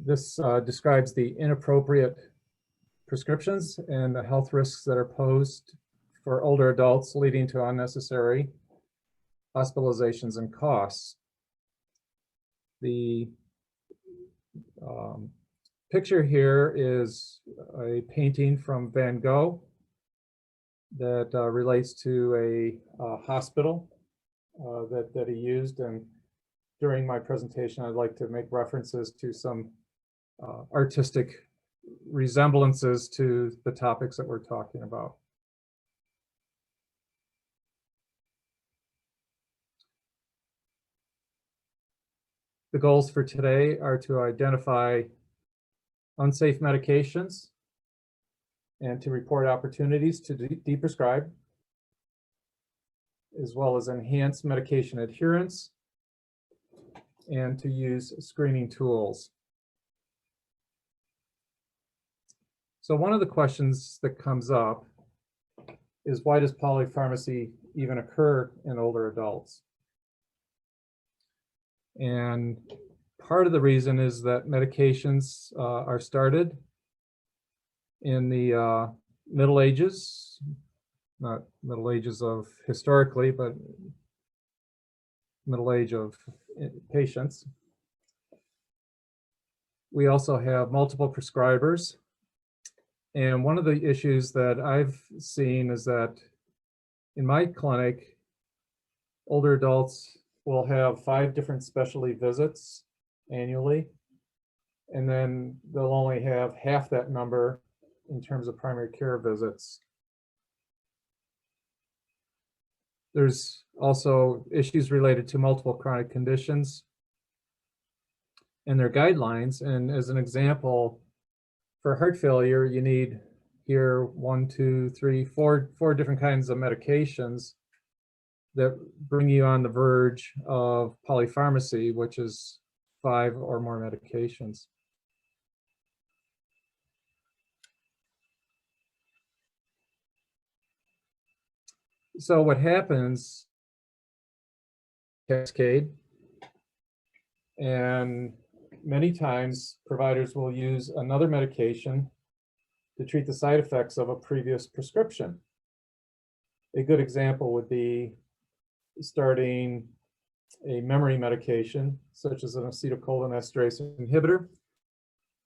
This describes the inappropriate prescriptions and the health risks that are posed for older adults, leading to unnecessary hospitalizations and costs. The picture here is a painting from Van Gogh that relates to a hospital that he used. And during my presentation, I'd like to make references to some artistic resemblances to the topics that we're talking about. The goals for today are to identify unsafe medications and to report opportunities to deprescribe, as well as enhance medication adherence and to use screening tools. So one of the questions that comes up is, why does polypharmacy even occur in older adults? And part of the reason is that medications are started in the Middle Ages, not Middle Ages of historically, but middle age of patients. We also have multiple prescribers. And one of the issues that I've seen is that in my clinic, older adults will have 5 different specialty visits annually, and then they'll only have half that number in terms of primary care visits. There's also issues related to multiple chronic conditions and their guidelines. And as an example, for heart failure, you need here 1, 2, 3, 4 different kinds of medications that bring you on the verge of polypharmacy, which is 5 or more medications. So what happens, cascade, and many times providers will use another medication to treat the side effects of a previous prescription. A good example would be starting a memory medication, such as an acetylcholinesterase inhibitor.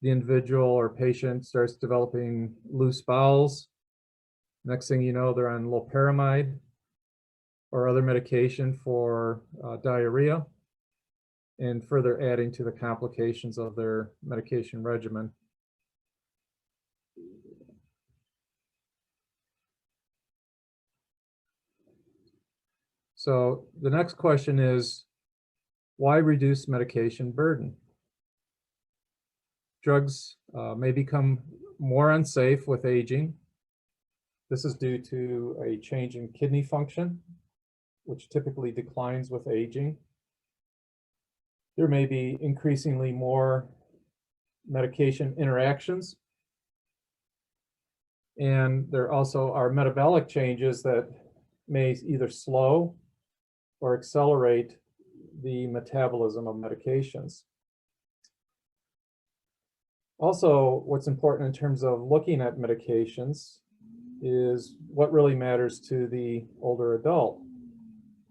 The individual or patient starts developing loose bowels. Next thing you know, they're on loperamide or other medication for diarrhea, and further adding to the complications of their medication regimen. So the next question is, why reduce medication burden? Drugs may become more unsafe with aging. This is due to a change in kidney function, which typically declines with aging. There may be increasingly more medication interactions. And there also are metabolic changes that may either slow or accelerate the metabolism of medications. Also, what's important in terms of looking at medications is what really matters to the older adult.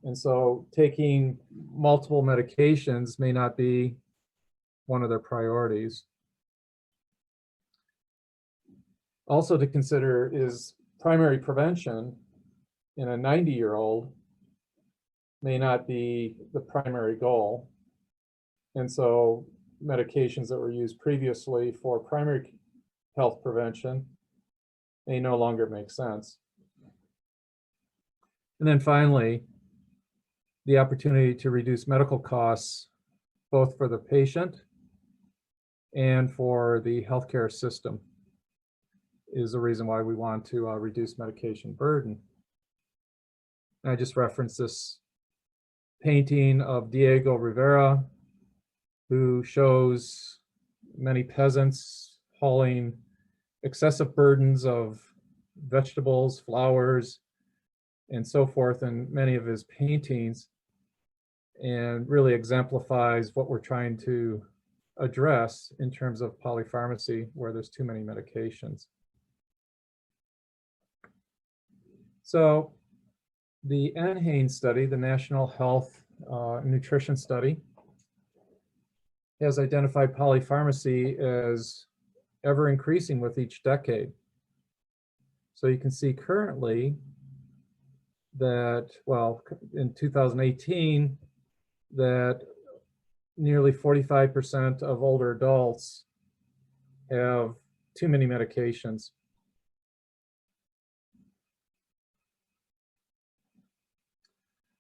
And so taking multiple medications may not be one of their priorities. Also to consider is primary prevention in a 90-year-old may not be the primary goal. And so medications that were used previously for primary health prevention may no longer make sense. And then finally, the opportunity to reduce medical costs, both for the patient and for the healthcare system, is the reason why we want to reduce medication burden. And I just referenced this painting of Diego Rivera, who shows many peasants hauling excessive burdens of vegetables, flowers, and so forth in many of his paintings, and really exemplifies what we're trying to address in terms of polypharmacy where there's too many medications. So the NHANES study, the National Health Nutrition Study, has identified polypharmacy as ever increasing with each decade. So you can see currently that, well, in 2018, that nearly 45% of older adults have too many medications.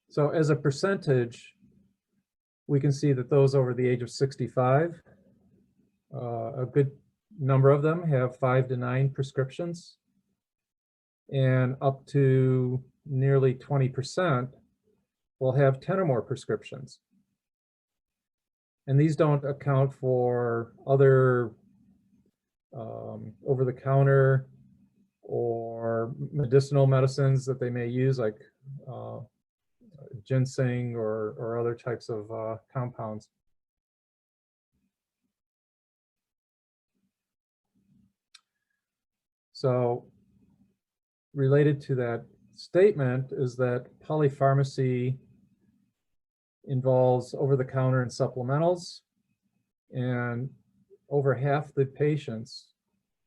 So as a percentage, we can see that those over the age of 65, a good number of them have 5 to 9 prescriptions, and up to nearly 20% will have 10 or more prescriptions. And these don't account for other over-the-counter or medicinal medicines that they may use, like ginseng or other types of compounds. So related to that statement is that polypharmacy involves over-the-counter and supplementals, and over half the patients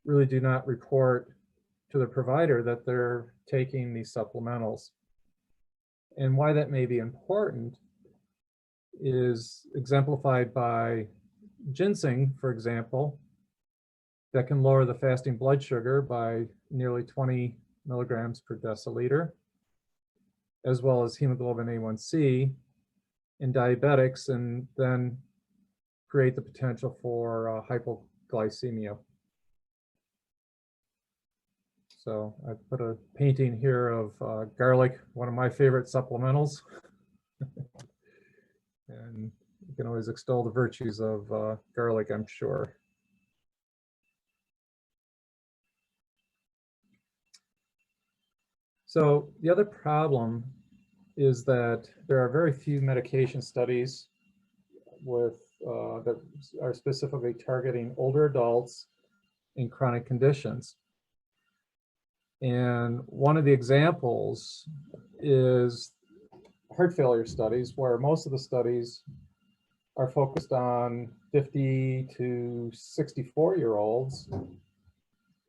really do not report to the provider that they're taking these supplementals. And why that may be important is exemplified by ginseng, for example, that can lower the fasting blood sugar by nearly 20 milligrams per deciliter, as well as hemoglobin A1C in diabetics, and then create the potential for hypoglycemia. So I put a painting here of garlic, one of my favorite supplementals. And you can always extol the virtues of garlic, I'm sure. So the other problem is that there are very few medication studies with that are specifically targeting older adults in chronic conditions. And one of the examples is heart failure studies, where most of the studies are focused on 50 to 64-year-olds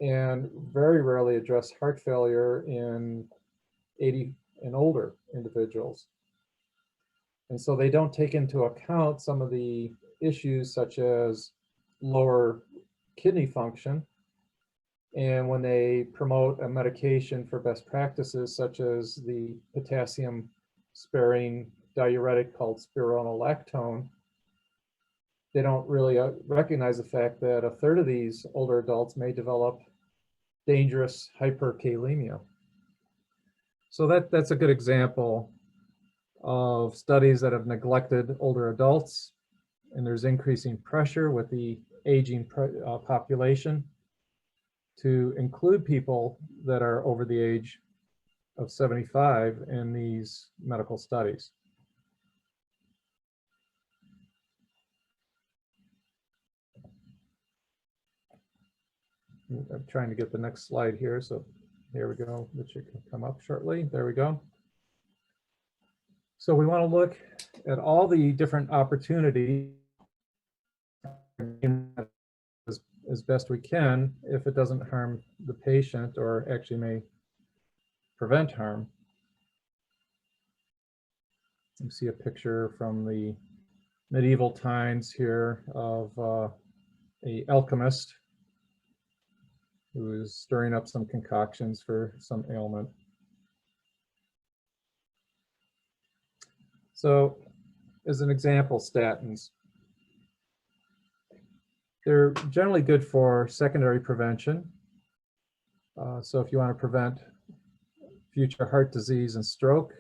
and very rarely address heart failure in 80 and older individuals. And so they don't take into account some of the issues such as lower kidney function. And when they promote a medication for best practices, such as the potassium sparing diuretic called spironolactone, they don't really recognize the fact that a third of these older adults may develop dangerous hyperkalemia. So that's a good example of studies that have neglected older adults, and there's increasing pressure with the aging population to include people that are over the age of 75 in these medical studies. I'm trying to get the next slide here, so here we go, that should come up shortly. There we go. So we want to look at all the different opportunities as best we can if it doesn't harm the patient or actually may prevent harm. You see a picture from the medieval times here of an alchemist who is stirring up some concoctions for some ailment. So as an example, statins. They're generally good for secondary prevention. So if you want to prevent future heart disease and stroke,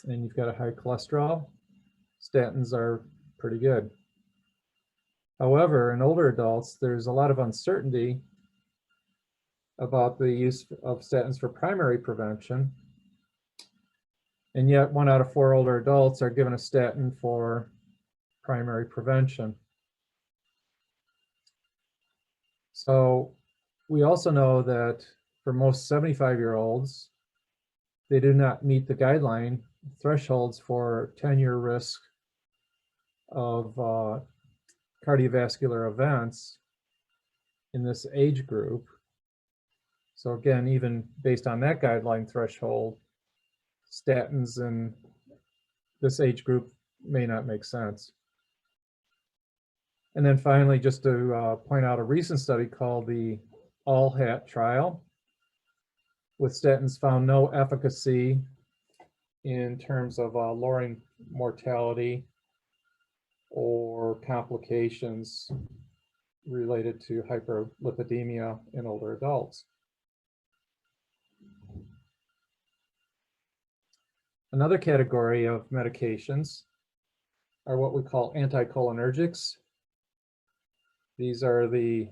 and you've got a high cholesterol, statins are pretty good. However, in older adults, there's a lot of uncertainty about the use of statins for primary prevention. And yet 1 out of 4 older adults are given a statin for primary prevention. So we also know that for most 75-year-olds, they do not meet the guideline thresholds for 10-year risk of cardiovascular events in this age group. So again, even based on that guideline threshold, statins in this age group may not make sense. And then finally, just to point out a recent study called the ALL-HAT trial, with statins found no efficacy in terms of lowering mortality or complications related to hyperlipidemia in older adults. Another category of medications are what we call anticholinergics. These are the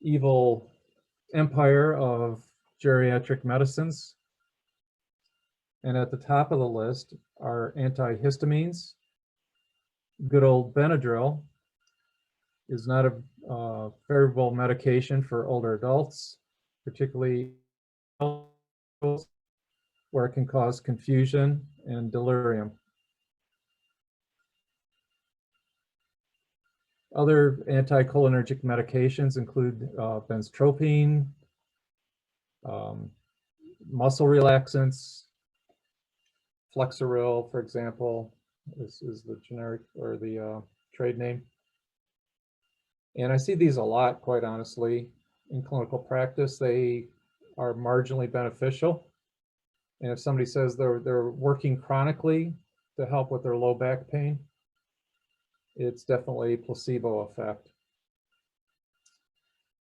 evil empire of geriatric medicines. And at the top of the list are antihistamines. Good old Benadryl is not a favorable medication for older adults, particularly where it can cause confusion and delirium. Other anticholinergic medications include benztropine, muscle relaxants, Flexeril, for example. This is the generic or the trade name. And I see these a lot, quite honestly, in clinical practice. They are marginally beneficial. And if somebody says they're working chronically to help with their low back pain, it's definitely a placebo effect.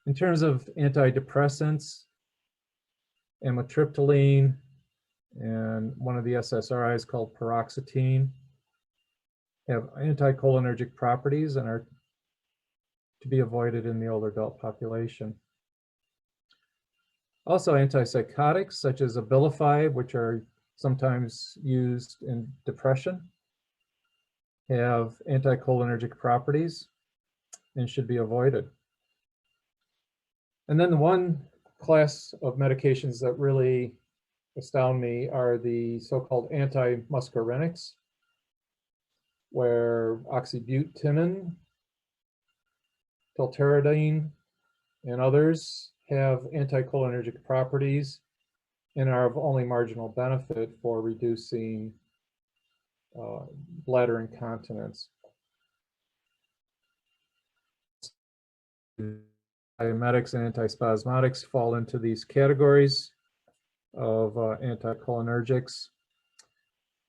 In terms of antidepressants, amitriptyline and one of the SSRIs called paroxetine have anticholinergic properties and are to be avoided in the older adult population. Also, antipsychotics such as Abilify, which are sometimes used in depression, have anticholinergic properties and should be avoided. And then the one class of medications that really astound me are the so-called antimuscarinics, where oxybutynin, tolterodine, and others have anticholinergic properties and are of only marginal benefit for reducing bladder incontinence. Diemetics and antispasmodics fall into these categories of anticholinergics.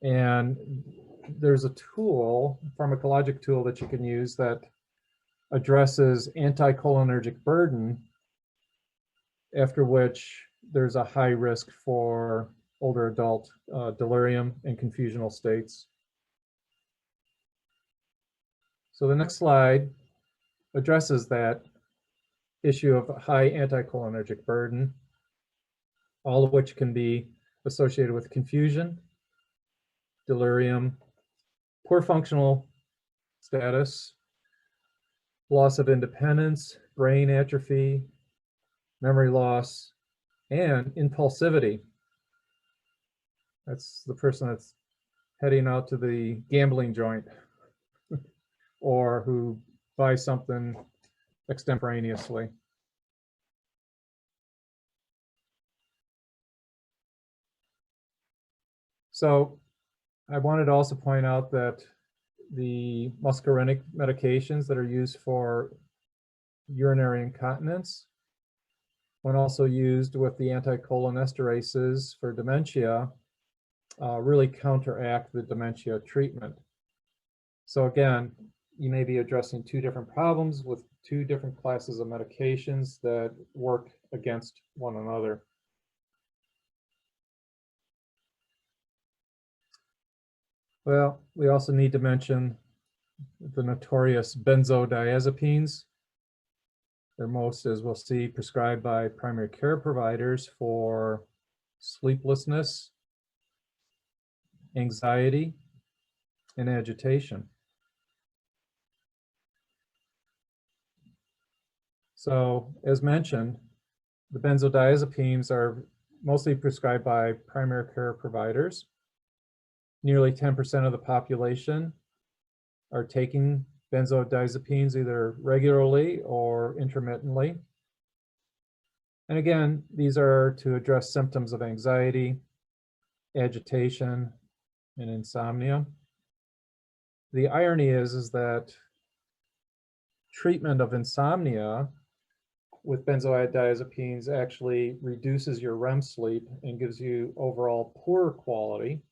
And there's a tool, pharmacologic tool that you can use that addresses anticholinergic burden, after which there's a high risk for older adult delirium and confusional states. So the next slide addresses that issue of high anticholinergic burden, all of which can be associated with confusion, delirium, poor functional status, loss of independence, brain atrophy, memory loss, and impulsivity. That's the person that's heading out to the gambling joint or who buys something extemporaneously. So I wanted to also point out that the muscarinic medications that are used for urinary incontinence, when also used with the anticholinesterases for dementia, really counteract the dementia treatment. So again, you may be addressing two different problems with two different classes of medications that work against one another. Well, we also need to mention the notorious benzodiazepines. They're most, as we'll see, prescribed by primary care providers for sleeplessness, anxiety, and agitation. So as mentioned, the benzodiazepines are mostly prescribed by primary care providers. Nearly 10% of the population are taking benzodiazepines either regularly or intermittently. And again, these are to address symptoms of anxiety, agitation, and insomnia. The irony is that treatment of insomnia with benzodiazepines actually reduces your REM sleep and gives you overall poorer quality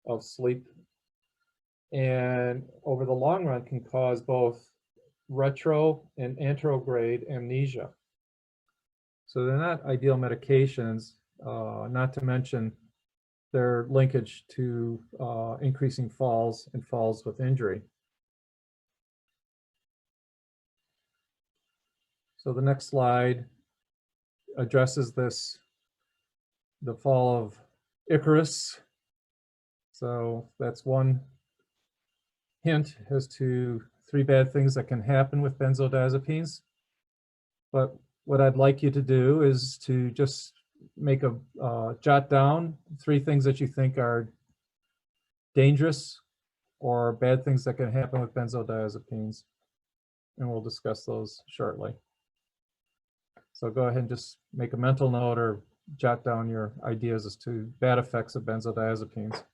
of sleep, and over the long run can cause both retro and anterograde amnesia. So they're not ideal medications, not to mention their linkage to increasing falls and falls with injury. So the next slide addresses this, the fall of Icarus. So that's one hint as to 3 bad things that can happen with benzodiazepines. But what I'd like you to do is to just make a jot down 3 things that you think are dangerous or bad things that can happen with benzodiazepines. And we'll discuss those shortly. So go ahead and just make a mental note or jot down your ideas as to bad effects of benzodiazepines.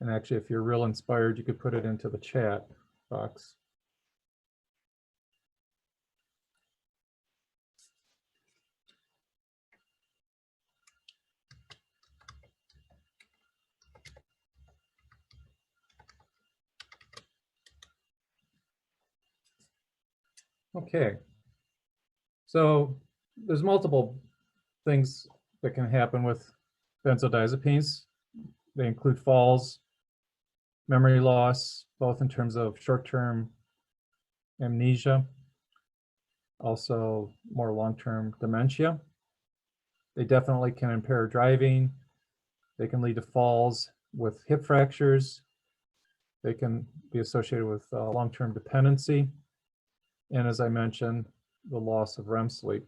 And actually, if you're real inspired, you could put it into the chat box. Okay, so there's multiple things that can happen with benzodiazepines. They include falls, memory loss, both in terms of short-term amnesia, also more long-term dementia. They definitely can impair driving. They can lead to falls with hip fractures. They can be associated with long-term dependency. And as I mentioned, the loss of REM sleep.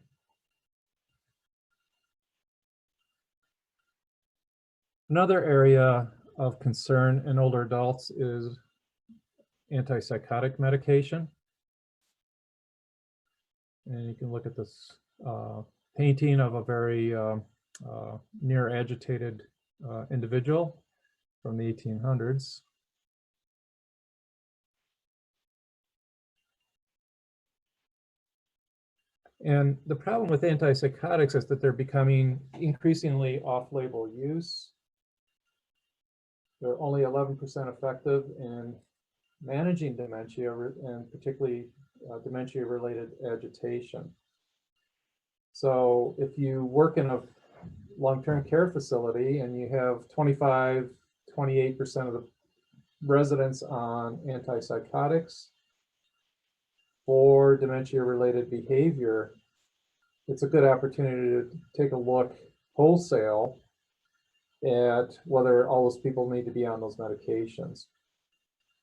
Another area of concern in older adults is antipsychotic medication. And you can look at this painting of a very near agitated individual from the 1800s. And the problem with antipsychotics is that they're becoming increasingly off-label use. They're only 11% effective in managing dementia, and particularly dementia-related agitation. So if you work in a long-term care facility and you have 25, 28% of the residents on antipsychotics for dementia-related behavior, it's a good opportunity to take a look wholesale at whether all those people need to be on those medications.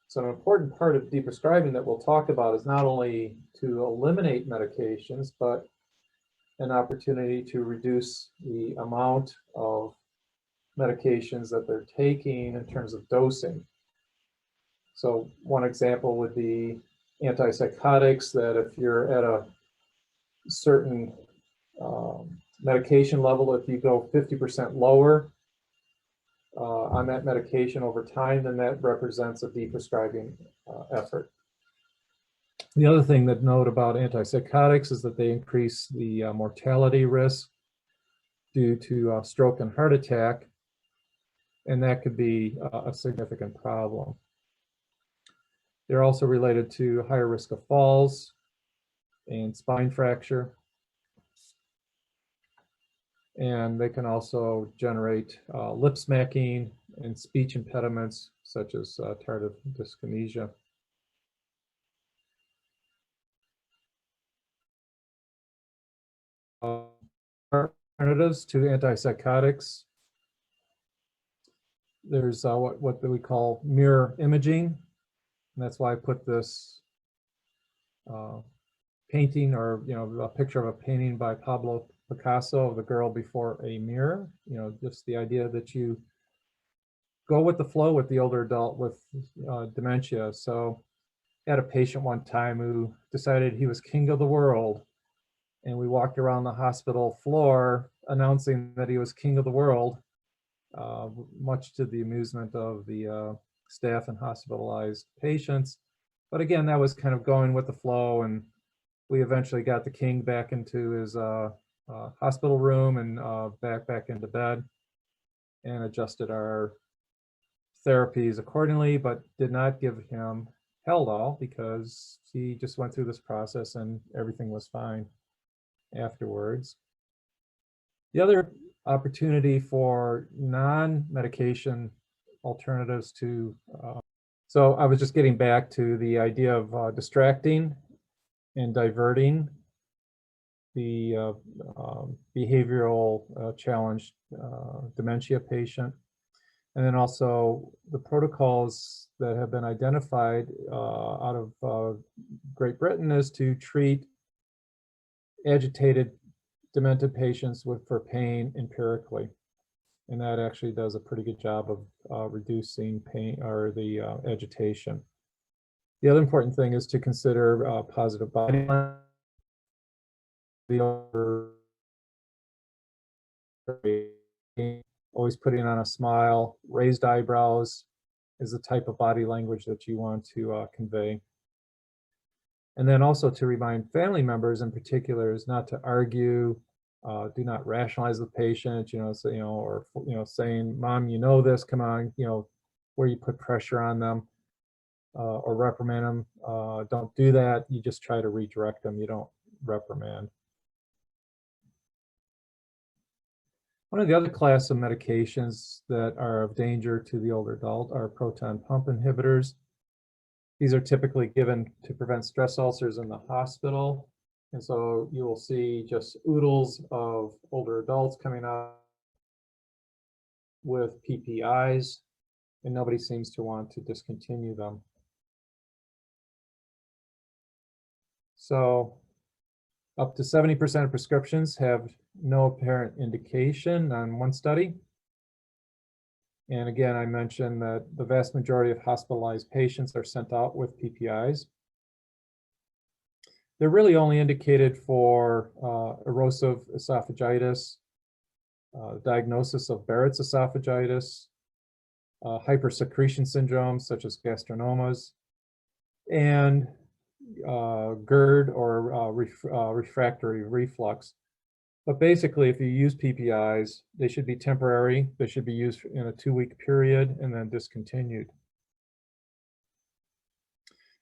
So an important part of deprescribing that we'll talk about is not only to eliminate medications, but an opportunity to reduce the amount of medications that they're taking in terms of dosing. So one example would be antipsychotics, that if you're at a certain medication level, if you go 50% lower on that medication over time, then that represents a deprescribing effort. The other thing that note about antipsychotics is that they increase the mortality risk due to stroke and heart attack, and that could be a significant problem. They're also related to higher risk of falls and spine fracture. And they can also generate lip smacking and speech impediments such as tardive dyskinesia. Alternatives to antipsychotics there's what we call mirror imaging. And that's why I put this painting, or a picture of a painting by Pablo Picasso of the girl before a mirror. Just the idea that you go with the flow with the older adult with dementia. So I had a patient one time who decided he was king of the world, and we walked around the hospital floor announcing that he was king of the world, much to the amusement of the staff and hospitalized patients. But again, that was kind of going with the flow, and we eventually got the king back into his hospital room and back into bed, and adjusted our therapies accordingly, but did not give him Haldol because he just went through this process and everything was fine afterwards. The other opportunity for non-medication alternatives to, so I was just getting back to the idea of distracting and diverting the behavioral challenged dementia patient. And then also the protocols that have been identified out of Great Britain is to treat agitated demented patients for pain empirically. And that actually does a pretty good job of reducing pain or the agitation. The other important thing is to consider positive body language. Always putting on a smile, raised eyebrows is the type of body language that you want to convey. And then also to remind family members in particular is not to argue, do not rationalize the patient, or saying, "Mom, you know this, come on," where you put pressure on them, or reprimand them. Don't do that. You just try to redirect them. You don't reprimand. One of the other class of medications that are of danger to the older adult are proton pump inhibitors. These are typically given to prevent stress ulcers in the hospital. And so you will see just oodles of older adults coming out with PPIs, and nobody seems to want to discontinue them. So up to 70% of prescriptions have no apparent indication on one study. And again, I mentioned that the vast majority of hospitalized patients are sent out with PPIs. They're really only indicated for erosive esophagitis, diagnosis of Barrett's esophagitis, hypersecretion syndrome such as gastrinomas, and GERD or refractory reflux. But basically, if you use PPIs, they should be temporary. They should be used in a 2-week period and then discontinued.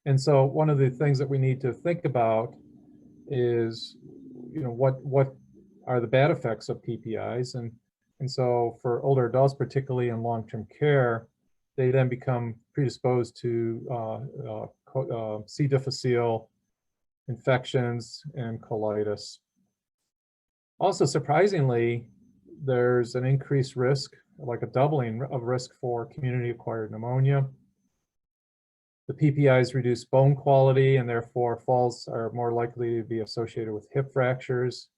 And so one of the things that we need to think about is, what are the bad effects of PPIs? And so for older adults, particularly in long-term care, they then become predisposed to C. difficile infections and colitis. Also, surprisingly, there's an increased risk, like a doubling of risk for community-acquired pneumonia. The PPIs reduce bone quality, and therefore falls are more likely to be associated with hip fractures.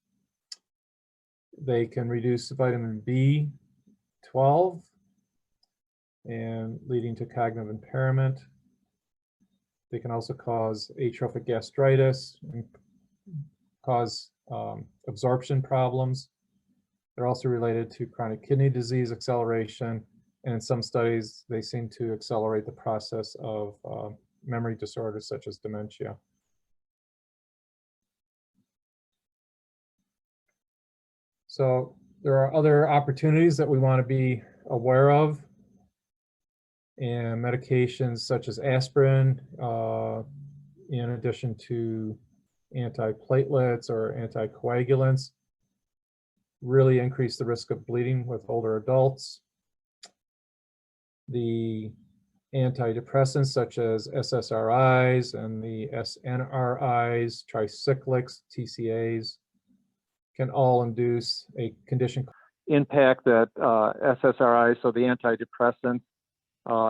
They can reduce vitamin B12 and leading to cognitive impairment. They can also cause atrophic gastritis and cause absorption problems. They're also related to chronic kidney disease acceleration, and in some studies, they seem to accelerate the process of memory disorders such as dementia. So there are other opportunities that we want to be aware of, and medications such as aspirin, in addition to antiplatelets or anticoagulants, really increase the risk of bleeding with older adults. The antidepressants such as SSRIs and the SNRIs, tricyclics, TCAs, can all induce a condition impact that SSRIs, so the antidepressants,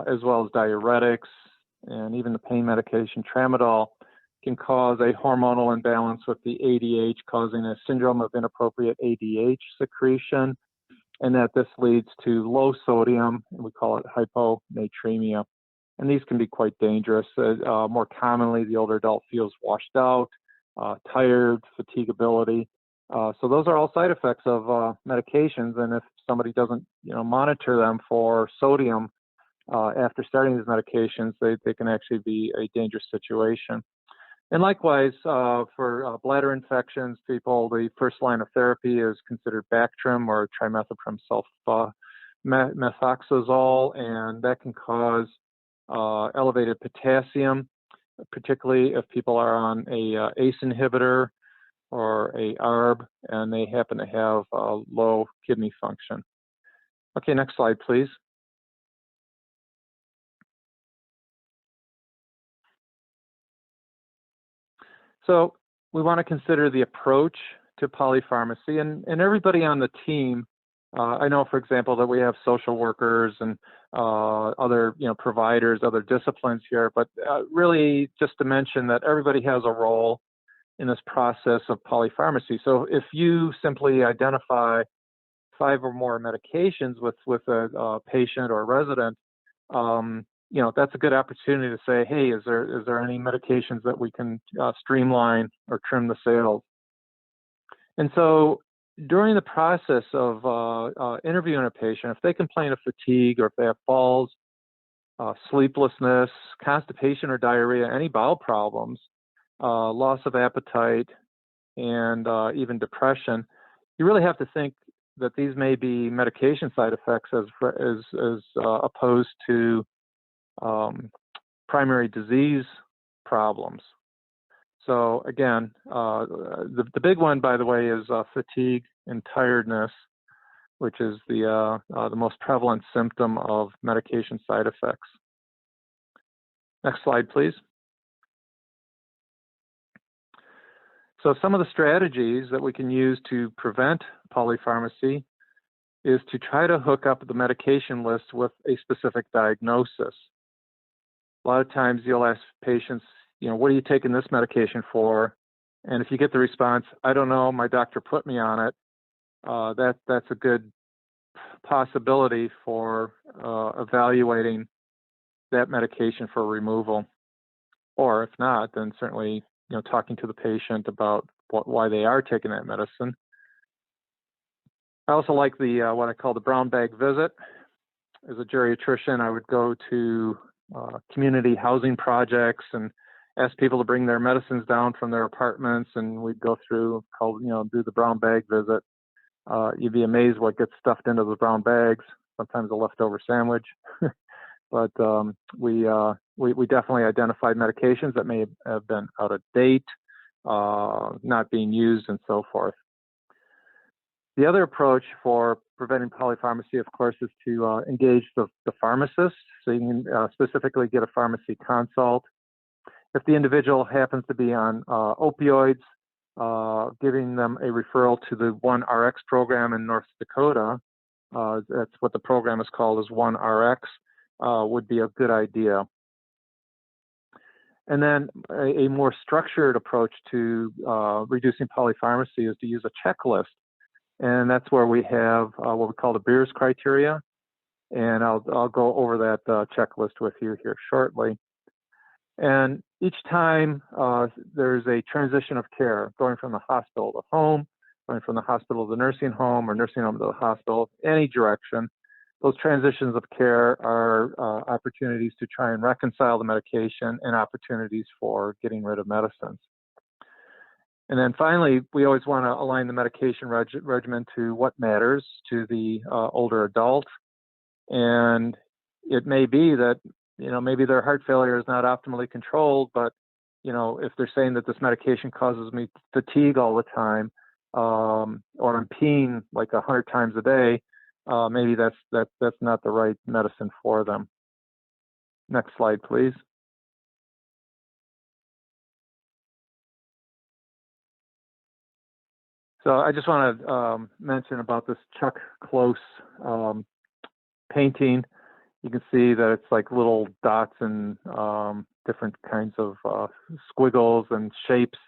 as well as diuretics, and even the pain medication tramadol, can cause a hormonal imbalance with the ADH, causing a syndrome of inappropriate ADH secretion, and that this leads to low sodium, and we call it hyponatremia. And these can be quite dangerous. More commonly, the older adult feels washed out, tired, fatigability. So those are all side effects of medications, and if somebody doesn't, monitor them for sodium after starting these medications, they can actually be a dangerous situation. And likewise, for bladder infections, the first line of therapy is considered Bactrim or trimethoprim sulfamethoxazole, and that can cause elevated potassium, particularly if people are on a ACE inhibitor or a ARB, and they happen to have low kidney function. Okay, next slide, please. So we want to consider the approach to polypharmacy, and everybody on the team. I know, for example, that we have social workers and other providers, other disciplines here, but really just to mention that everybody has a role in this process of polypharmacy. So if you simply identify 5 or more medications with a patient or a resident, that's a good opportunity to say, hey, is there any medications that we can streamline or trim the sales? And so during the process of interviewing a patient, if they complain of fatigue or if they have falls, sleeplessness, constipation or diarrhea, any bowel problems, loss of appetite, and even depression, you really have to think that these may be medication side effects as opposed to primary disease problems. So again, the big one, by the way, is fatigue and tiredness, which is the most prevalent symptom of medication side effects. Next slide, please. So some of the strategies that we can use to prevent polypharmacy is to try to hook up the medication list with a specific diagnosis. A lot of times you'll ask patients, what are you taking this medication for? And if you get the response, I don't know, my doctor put me on it, that's a good possibility for evaluating that medication for removal. Or if not, then certainly talking to the patient about why they are taking that medicine. I also like the what I call the brown bag visit. As a geriatrician, I would go to community housing projects and ask people to bring their medicines down from their apartments, and we'd go through, do the brown bag visit. You'd be amazed what gets stuffed into the brown bags, sometimes a leftover sandwich. But we definitely identified medications that may have been out of date, not being used, and so forth. The other approach for preventing polypharmacy, of course, is to engage the pharmacist. So you can specifically get a pharmacy consult. If the individual happens to be on opioids, giving them a referral to the OneRx program in North Dakota, that's what the program is called, is OneRx, would be a good idea. And then a more structured approach to reducing polypharmacy is to use a checklist. And that's where we have what we call the Beers criteria. And I'll go over that checklist with you here shortly. And each time there's a transition of care, going from the hospital to home, going from the hospital to the nursing home, or nursing home to the hospital, any direction, those transitions of care are opportunities to try and reconcile the medication and opportunities for getting rid of medicines. And then finally, we always want to align the medication regimen to what matters to the older adult. And it may be that, maybe their heart failure is not optimally controlled, but, if they're saying that this medication causes me fatigue all the time, or I'm peeing like 100 times a day, maybe that's not the right medicine for them. Next slide, please. So I just want to mention about this Chuck Close painting. You can see that it's like little dots and different kinds of squiggles and shapes.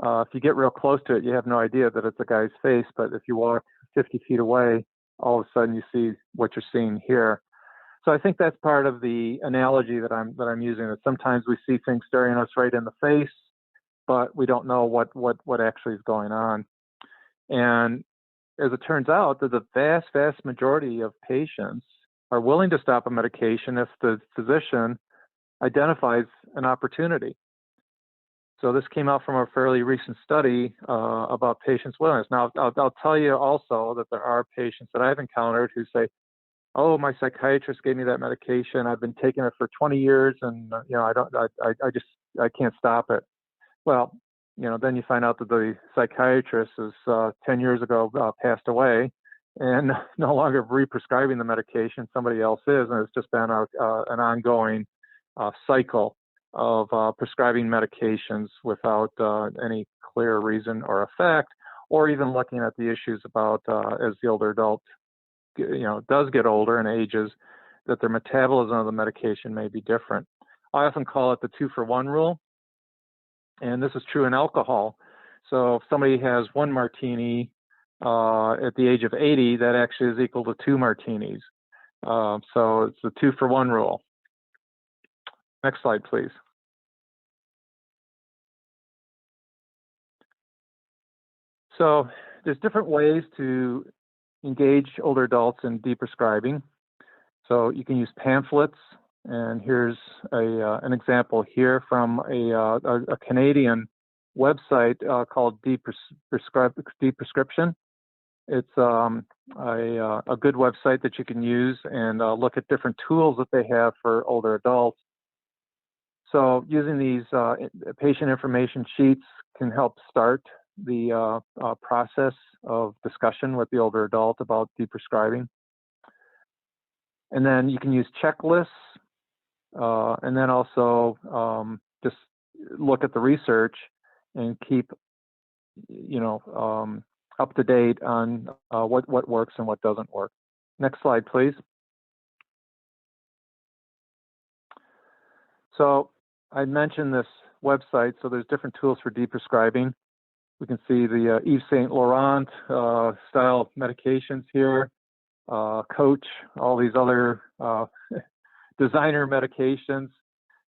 If you get real close to it, you have no idea that it's a guy's face, but if you walk 50 feet away, all of a sudden you see what you're seeing here. So I think that's part of the analogy that I'm using, that sometimes we see things staring us right in the face, but we don't know what actually is going on. And as it turns out, that the vast majority of patients are willing to stop a medication if the physician identifies an opportunity. So this came out from a fairly recent study about patients' willingness. Now, I'll tell you also that there are patients that I've encountered who say, "Oh, my psychiatrist gave me that medication. I've been taking it for 20 years, and I can't stop it." Well, then you find out that the psychiatrist is 10 years ago passed away, and no longer re-prescribing the medication. Somebody else is, and it's just been an ongoing cycle of prescribing medications without any clear reason or effect, or even looking at the issues about as the older adult does get older and ages, that their metabolism of the medication may be different. I often call it the 2-for-1 rule, and this is true in alcohol. So if somebody has one martini at the age of 80, that actually is equal to 2 martinis. So it's the 2-for-1 rule. Next slide, please. So there's different ways to engage older adults in deprescribing. So you can use pamphlets, and here's an example here from a Canadian website called Deprescription. It's a good website that you can use and look at different tools that they have for older adults. So using these patient information sheets can help start the process of discussion with the older adult about deprescribing. And then you can use checklists, and then also just look at the research and keep, up to date on what works and what doesn't work. Next slide, please. So I mentioned this website, so there's different tools for deprescribing. We can see the Yves Saint Laurent style medications here, Coach, all these other designer medications.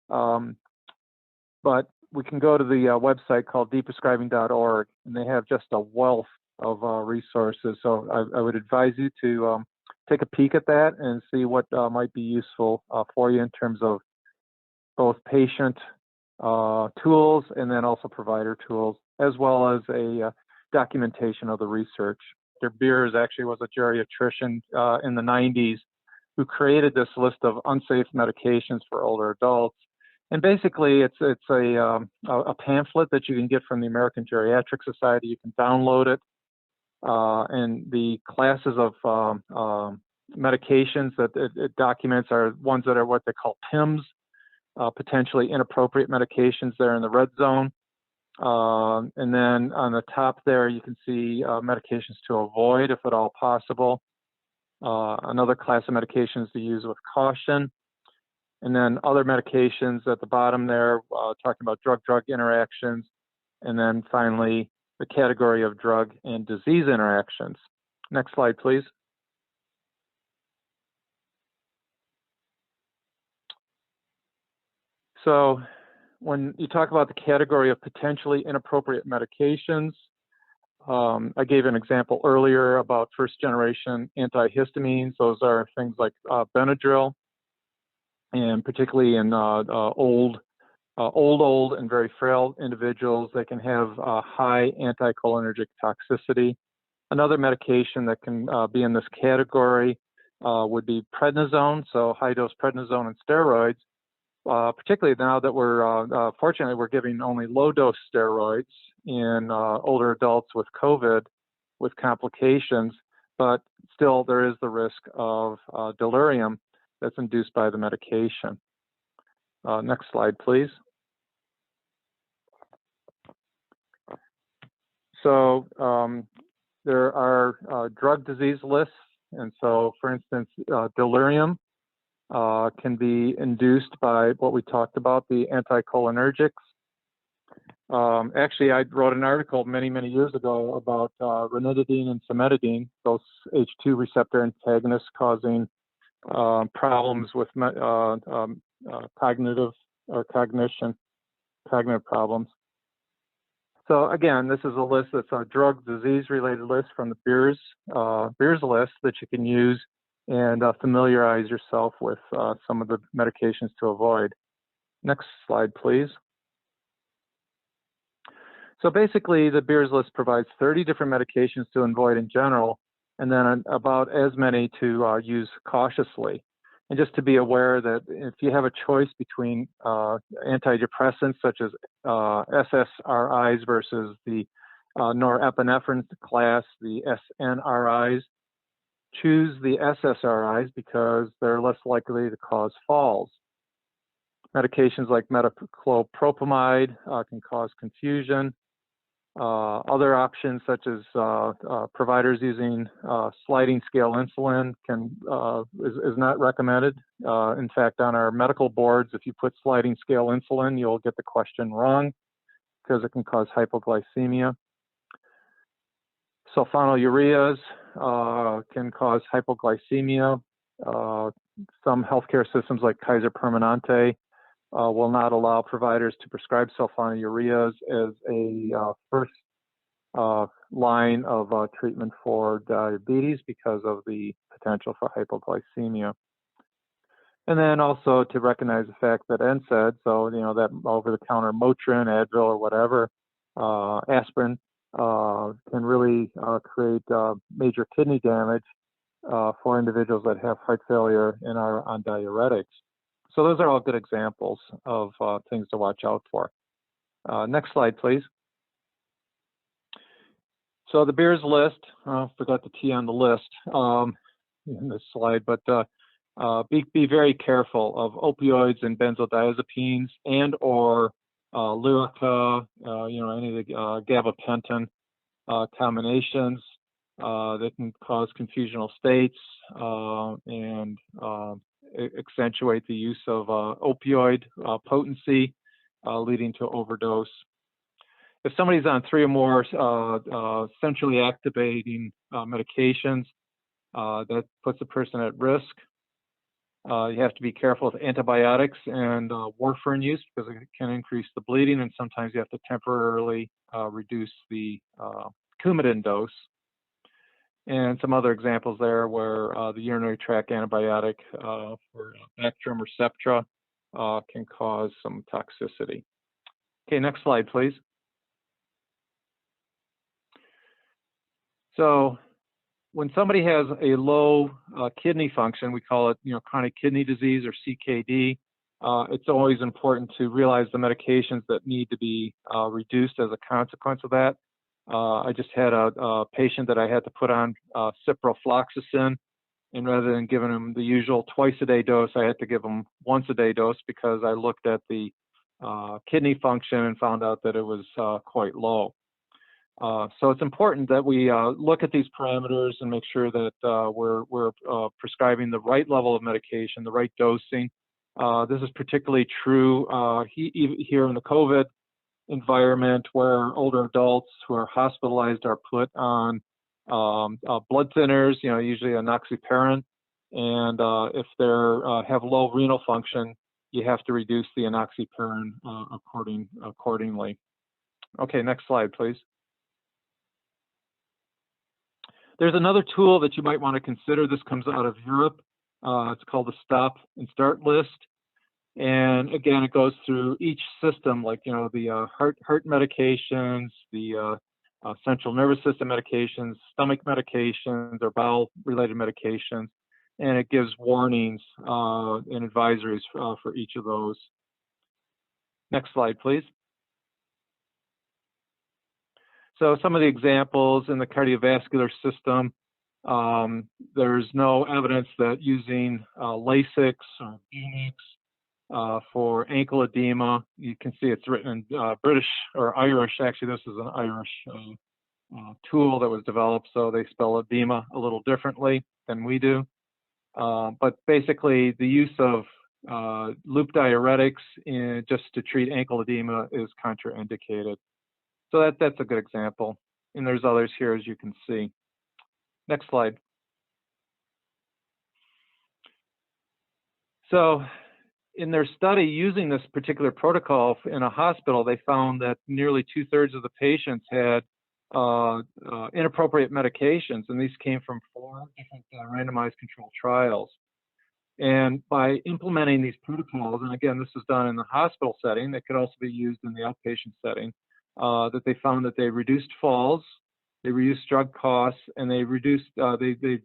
But we can go to the website called deprescribing.org, and they have just a wealth of resources. So I would advise you to take a peek at that and see what might be useful for you in terms of both patient tools and then also provider tools, as well as a documentation of the research. Dr. Beers actually was a geriatrician in the 90s who created this list of unsafe medications for older adults. And basically, it's a pamphlet that you can get from the American Geriatric Society. You can download it. And the classes of medications that it documents are ones that are what they call PIMS, potentially inappropriate medications. They're in the red zone. And then on the top there, you can see medications to avoid if at all possible. Another class of medications to use with caution. And then other medications at the bottom there, talking about drug-drug interactions. And then finally, the category of drug and disease interactions. Next slide, please. So when you talk about the category of potentially inappropriate medications, I gave an example earlier about first-generation antihistamines. Those are things like Benadryl, and particularly in old and very frail individuals, they can have high anticholinergic toxicity. Another medication that can be in this category would be prednisone, so high-dose prednisone and steroids. Particularly now that fortunately, we're giving only low-dose steroids in older adults with COVID with complications, but still there is the risk of delirium that's induced by the medication. Next slide, please. So there are drug disease lists. And so, for instance, delirium can be induced by what we talked about, the anticholinergics. Actually, I wrote an article many, many years ago about ranitidine and cimetidine, those H2 receptor antagonists causing problems with cognitive problems. So again, this is a list that's a drug disease-related list from the Beers list that you can use and familiarize yourself with some of the medications to avoid. Next slide, please. So basically, the Beers list provides 30 different medications to avoid in general, and then about as many to use cautiously. And just to be aware that if you have a choice between antidepressants such as SSRIs versus the norepinephrine class, the SNRIs, choose the SSRIs because they're less likely to cause falls. Medications like metoclopropamide can cause confusion. Other options such as providers using sliding scale insulin is not recommended. In fact, on our medical boards, if you put sliding scale insulin, you'll get the question wrong because it can cause hypoglycemia. Sulfonylureas can cause hypoglycemia. Some healthcare systems like Kaiser Permanente will not allow providers to prescribe sulfonylureas as a first line of treatment for diabetes because of the potential for hypoglycemia. And then also to recognize the fact that NSAID, so that over-the-counter Motrin, Advil, or whatever, aspirin, can really create major kidney damage for individuals that have heart failure and are on diuretics. So those are all good examples of things to watch out for. Next slide, please. So the Beers list, forgot the T on the list in this slide, but be very careful of opioids and benzodiazepines and or Lyrica, any of the gabapentin combinations that can cause confusional states and accentuate the use of opioid potency, leading to overdose. If somebody's on 3 or more centrally activating medications, that puts the person at risk. You have to be careful with antibiotics and warfarin use because it can increase the bleeding, and sometimes you have to temporarily reduce the Coumadin dose. And some other examples there where the urinary tract antibiotic for Bactrim or Septra can cause some toxicity. Okay, next slide, please. So when somebody has a low kidney function, we call it chronic kidney disease or CKD, it's always important to realize the medications that need to be reduced as a consequence of that. I just had a patient that I had to put on ciprofloxacin, and rather than giving him the usual twice-a-day dose, I had to give him once-a-day dose because I looked at the kidney function and found out that it was quite low. So it's important that we look at these parameters and make sure that we're prescribing the right level of medication, the right dosing. This is particularly true here in the COVID environment where older adults who are hospitalized are put on blood thinners, usually enoxaparin, and if they have low renal function, you have to reduce the enoxaparin accordingly. Okay, next slide, please. There's another tool that you might want to consider. This comes out of Europe. It's called the STOPP and START list. And again, it goes through each system, like the heart medications, the central nervous system medications, stomach medications, or bowel-related medications, and it gives warnings and advisories for each of those. Next slide, please. So some of the examples in the cardiovascular system, there's no evidence that using Lasix or Unix for ankle edema, you can see it's written in British or Irish. Actually, this is an Irish tool that was developed, so they spell edema a little differently than we do. But basically, the use of loop diuretics just to treat ankle edema is contraindicated. So that's a good example. And there's others here, as you can see. Next slide. So in their study using this particular protocol in a hospital, they found that nearly 2/3 of the patients had inappropriate medications, and these came from 4 different randomized controlled trials. And by implementing these protocols, and again, this is done in the hospital setting, it could also be used in the outpatient setting, that they found that they reduced falls, they reduced drug costs, and they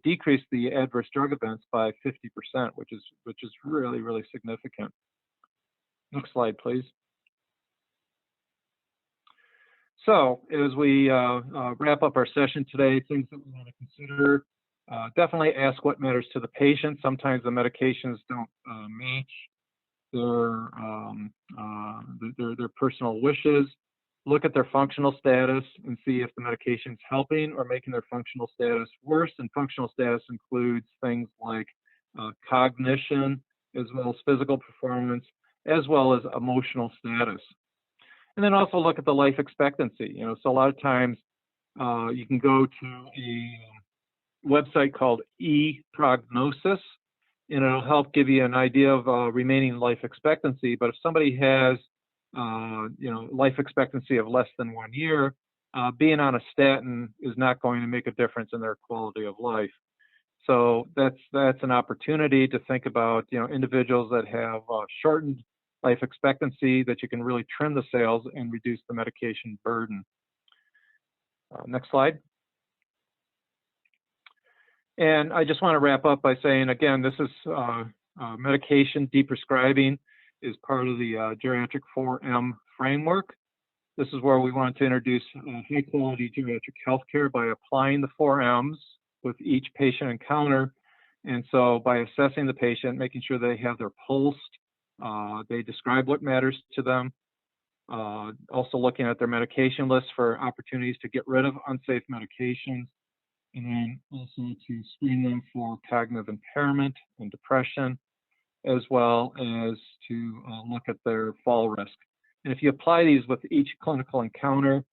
decreased the adverse drug events by 50%, which is really, really significant. Next slide, please. So as we wrap up our session today, things that we want to consider, definitely ask what matters to the patient. Sometimes the medications don't match their personal wishes. Look at their functional status and see if the medication is helping or making their functional status worse. And functional status includes things like cognition, as well as physical performance, as well as emotional status. And then also look at the life expectancy. So a lot of times you can go to a website called ePrognosis, and it'll help give you an idea of remaining life expectancy. But if somebody has life expectancy of less than 1 year, being on a statin is not going to make a difference in their quality of life. So that's an opportunity to think about individuals that have shortened life expectancy, that you can really trim the sales and reduce the medication burden. Next slide. And I just want to wrap up by saying, again, this is medication deprescribing is part of the Geriatric 4M framework. This is where we want to introduce high-quality geriatric healthcare by applying the 4 M's with each patient encounter. And so by assessing the patient, making sure they have their pulse, they describe what matters to them, also looking at their medication list for opportunities to get rid of unsafe medications, and then also to screen them for cognitive impairment and depression, as well as to look at their fall risk. And if you apply these with each clinical encounter,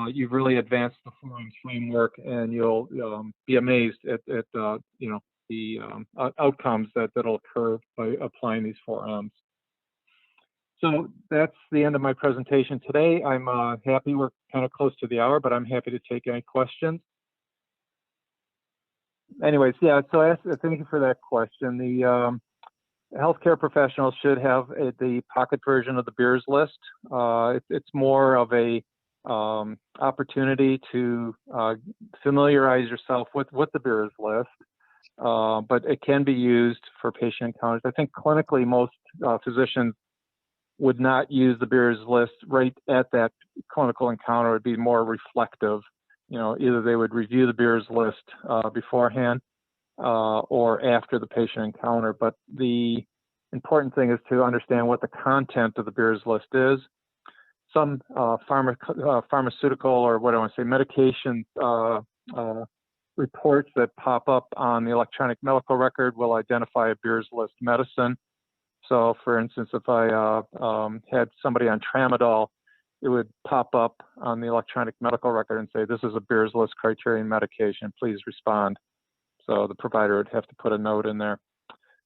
you've really advanced the 4 M's framework, and you'll be amazed at the outcomes that'll occur by applying these 4 M's. So that's the end of my presentation today. I'm happy we're kind of close to the hour, but I'm happy to take any questions. Anyways, yeah, so thank you for that question. The healthcare professionals should have the pocket version of the Beers list. It's more of a opportunity to familiarize yourself with the Beers list, but it can be used for patient encounters. I think clinically most physicians would not use the Beers list right at that clinical encounter. It would be more reflective. Either they would review the Beers list beforehand or after the patient encounter. But the important thing is to understand what the content of the Beers list is. Some pharmaceutical, or what I want to say, medication reports that pop up on the electronic medical record will identify a Beers list medicine. So, for instance, if I had somebody on tramadol, it would pop up on the electronic medical record and say, this is a Beers list criterion medication, please respond. So the provider would have to put a note in there.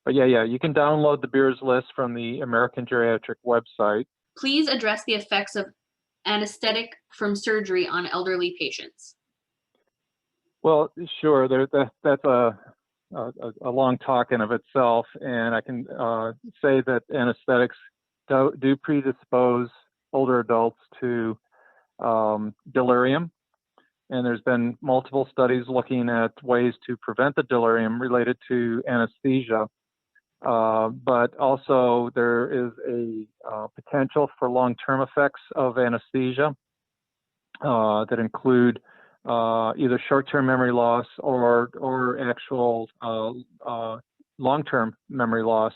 But yeah, you can download the Beers list from the American Geriatric website. Please address the effects of anesthetic from surgery on elderly patients. Well, sure, that's a long talk in of itself, and I can say that anesthetics do predispose older adults to delirium, and there's been multiple studies looking at ways to prevent the delirium related to anesthesia, but also there is a potential for long-term effects of anesthesia that include either short-term memory loss or actual long-term memory loss,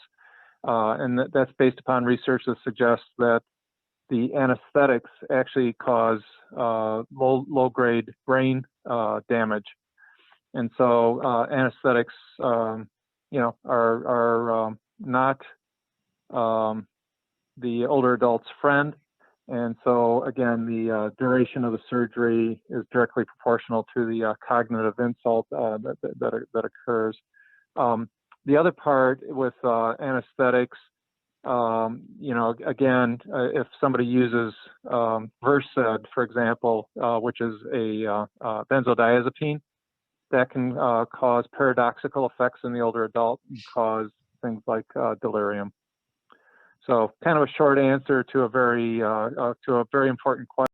and that's based upon research that suggests that the anesthetics actually cause low-grade brain damage. And so anesthetics, you know, are not the older adult's friend. And so again, the duration of the surgery is directly proportional to the cognitive insult that occurs. The other part with anesthetics, you know, again, if somebody uses Versed, for example, which is a benzodiazepine, that can cause paradoxical effects in the older adult and cause things like delirium. So, kind of a short answer to a very important question.